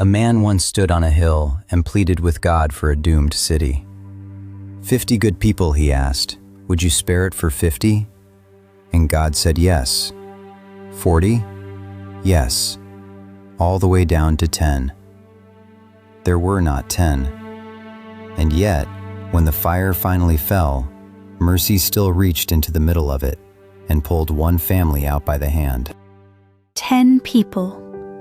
A man once stood on a hill and pleaded with God for a doomed city. 50 good people, he asked. Would you spare it for 50? And God said yes. 40? Yes. All the way down to 10. There were not 10. And yet, when the fire finally fell, mercy still reached into the middle of it and pulled one family out by the hand. 10 people.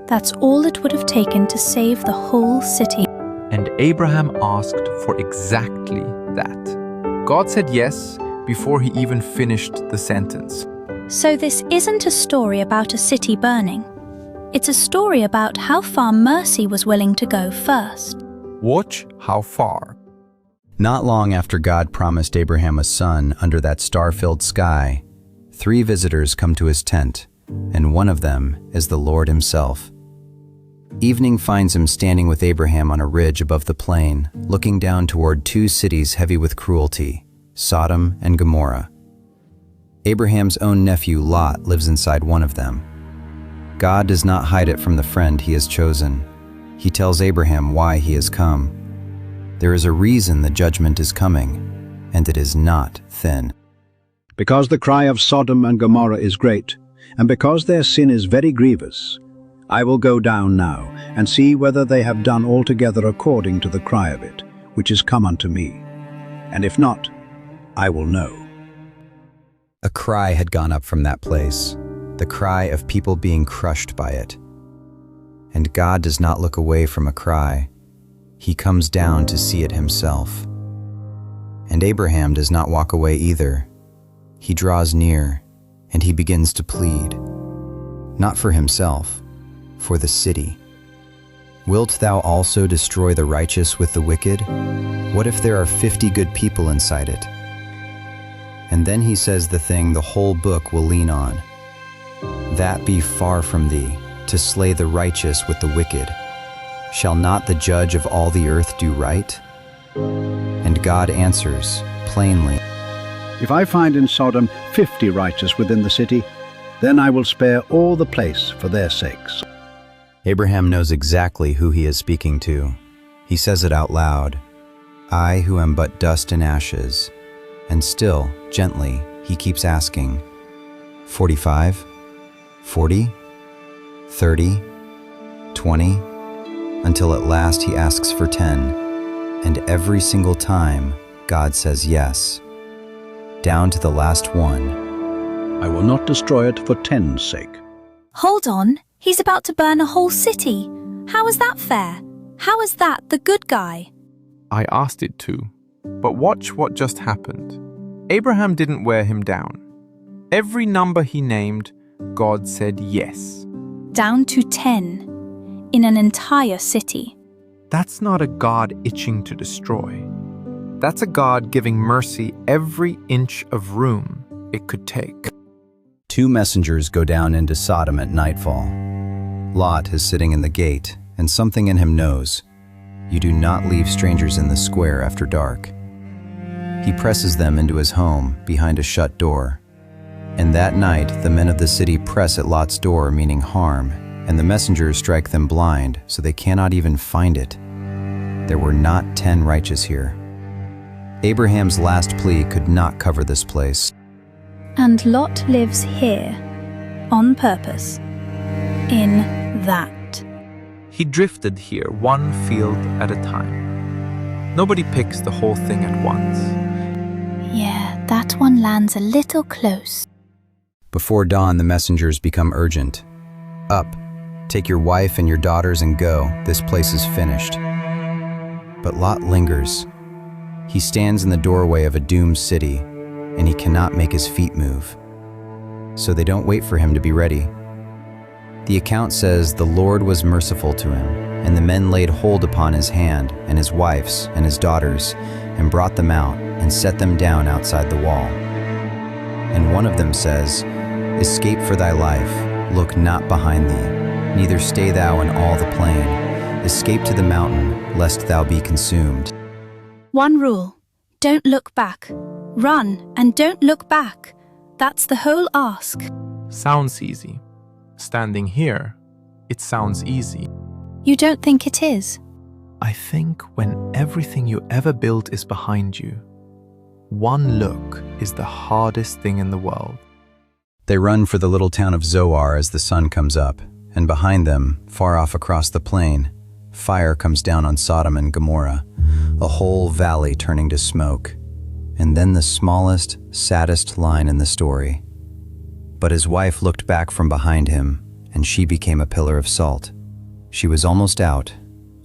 That's all it would have taken to save the whole city. And Abraham asked for exactly that. God said yes before he even finished the sentence. So this isn't a story about a city burning. It's a story about how far mercy was willing to go first. Watch how far. Not long after God promised Abraham a son under that star-filled sky, 3 visitors come to his tent, and one of them is the Lord himself. Evening finds him standing with Abraham on a ridge above the plain, looking down toward 2 cities heavy with cruelty, Sodom and Gomorrah. Abraham's own nephew Lot lives inside one of them. God does not hide it from the friend he has chosen. He tells Abraham why he has come. There is a reason the judgment is coming, and it is not thin. Because the cry of Sodom and Gomorrah is great, and because their sin is very grievous, I will go down now, and see whether they have done altogether according to the cry of it, which is come unto me. And if not, I will know. A cry had gone up from that place, the cry of people being crushed by it. And God does not look away from a cry. He comes down to see it himself. And Abraham does not walk away either. He draws near, and he begins to plead, not for himself, for the city. Wilt thou also destroy the righteous with the wicked? What if there are 50 good people inside it? And then he says the thing the whole book will lean on. That be far from thee, to slay the righteous with the wicked. Shall not the judge of all the earth do right? And God answers plainly, If I find in Sodom 50 righteous within the city, then I will spare all the place for their sakes. Abraham knows exactly who he is speaking to. He says it out loud. I who am but dust and ashes. And still, gently, he keeps asking, 45, 40, 30, 20, until at last he asks for 10. And every single time, God says yes. Down to the last one. I will not destroy it for 10's sake. Hold on, he's about to burn a whole city. How is that fair? How is that the good guy? I asked it to, but watch what just happened. Abraham didn't wear him down. Every number he named, God said yes. Down to 10, in an entire city. That's not a God itching to destroy. That's a God giving mercy every inch of room it could take. 2 messengers go down into Sodom at nightfall. Lot is sitting in the gate, and something in him knows, you do not leave strangers in the square after dark. He presses them into his home behind a shut door. And that night the men of the city press at Lot's door, meaning harm, and the messengers strike them blind, so they cannot even find it. There were not 10 righteous here. Abraham's last plea could not cover this place. And Lot lives here, on purpose, in that. He drifted here, one field at a time. Nobody picks the whole thing at once. Yeah, that one lands a little close. Before dawn, the messengers become urgent. Up, take your wife and your daughters and go. This place is finished. But Lot lingers. He stands in the doorway of a doomed city, and he cannot make his feet move. So they don't wait for him to be ready. The account says the Lord was merciful to him, and the men laid hold upon his hand and his wife's and his daughters, and brought them out and set them down outside the wall. And one of them says, Escape for thy life, look not behind thee, neither stay thou in all the plain. Escape to the mountain, lest thou be consumed. One rule, don't look back. Run and don't look back. That's the whole ask. Sounds easy. Standing here, it sounds easy. You don't think it is? I think when everything you ever built is behind you, one look is the hardest thing in the world. They run for the little town of Zoar as the sun comes up, and behind them, far off across the plain, fire comes down on Sodom and Gomorrah, a whole valley turning to smoke. And then the smallest, saddest line in the story. But his wife looked back from behind him, and she became a pillar of salt. She was almost out,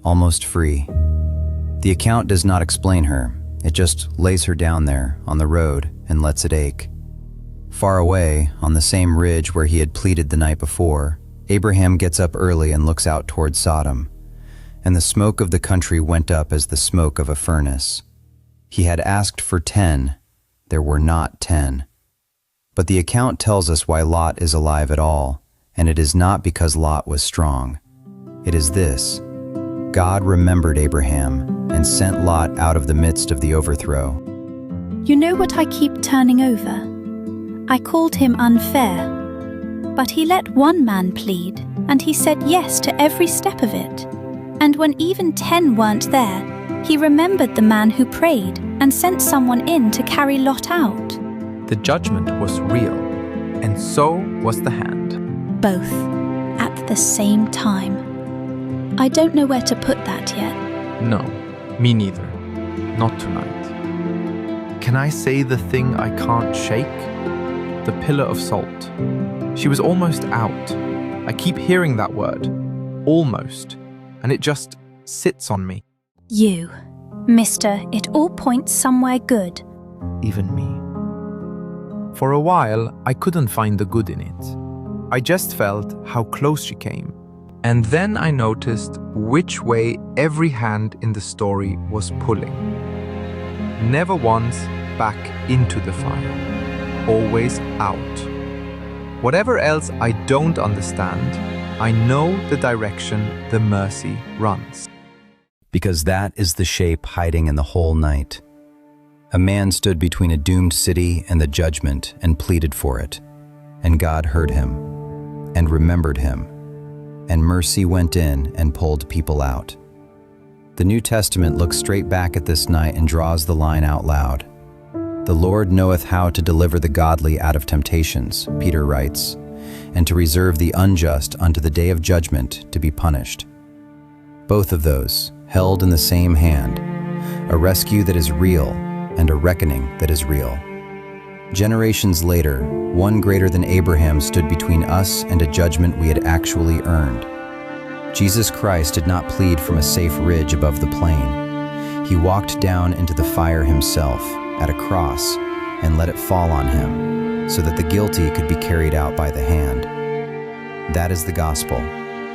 almost free. The account does not explain her. It just lays her down there on the road and lets it ache. Far away, on the same ridge where he had pleaded the night before, Abraham gets up early and looks out toward Sodom. And the smoke of the country went up as the smoke of a furnace. He had asked for 10. There were not 10. But the account tells us why Lot is alive at all, and it is not because Lot was strong. It is this: God remembered Abraham and sent Lot out of the midst of the overthrow. You know what I keep turning over? I called him unfair, but he let one man plead, and he said yes to every step of it. And when even 10 weren't there, he remembered the man who prayed and sent someone in to carry Lot out. The judgment was real, and so was the hand. Both, at the same time. I don't know where to put that yet. No, me neither. Not tonight. Can I say the thing I can't shake? The pillar of salt. She was almost out. I keep hearing that word. Almost. And it just sits on me. You, Mister, it all points somewhere good. Even me. For a while, I couldn't find the good in it. I just felt how close she came. And then I noticed which way every hand in the story was pulling. Never once back into the fire. Always out. Whatever else I don't understand, I know the direction the mercy runs. Because that is the shape hiding in the whole night. A man stood between a doomed city and the judgment and pleaded for it. And God heard him and remembered him. And mercy went in and pulled people out. The New Testament looks straight back at this night and draws the line out loud. The Lord knoweth how to deliver the godly out of temptations, Peter writes, and to reserve the unjust unto the day of judgment to be punished. Both of those held in the same hand, a rescue that is real and a reckoning that is real. Generations later, one greater than Abraham stood between us and a judgment we had actually earned. Jesus Christ did not plead from a safe ridge above the plain. He walked down into the fire himself at a cross and let it fall on him so that the guilty could be carried out by the hand. That is the gospel,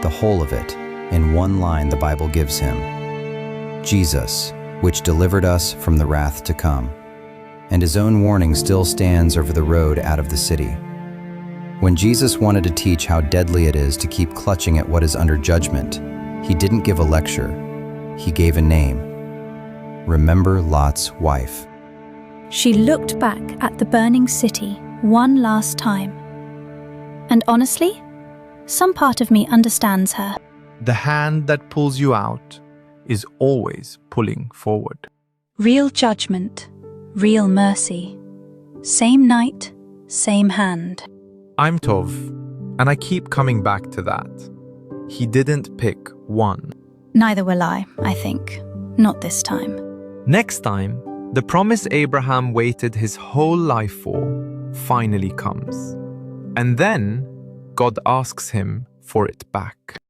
the whole of it, in one line the Bible gives him. Jesus, which delivered us from the wrath to come. And his own warning still stands over the road out of the city. When Jesus wanted to teach how deadly it is to keep clutching at what is under judgment, he didn't give a lecture, he gave a name. Remember Lot's wife. She looked back at the burning city one last time. And honestly, some part of me understands her. The hand that pulls you out is always pulling forward. Real judgment, real mercy. Same night, same hand. I'm Tov, and I keep coming back to that. He didn't pick one. Neither will I think. Not this time. Next time, the promise Abraham waited his whole life for finally comes. And then God asks him for it back.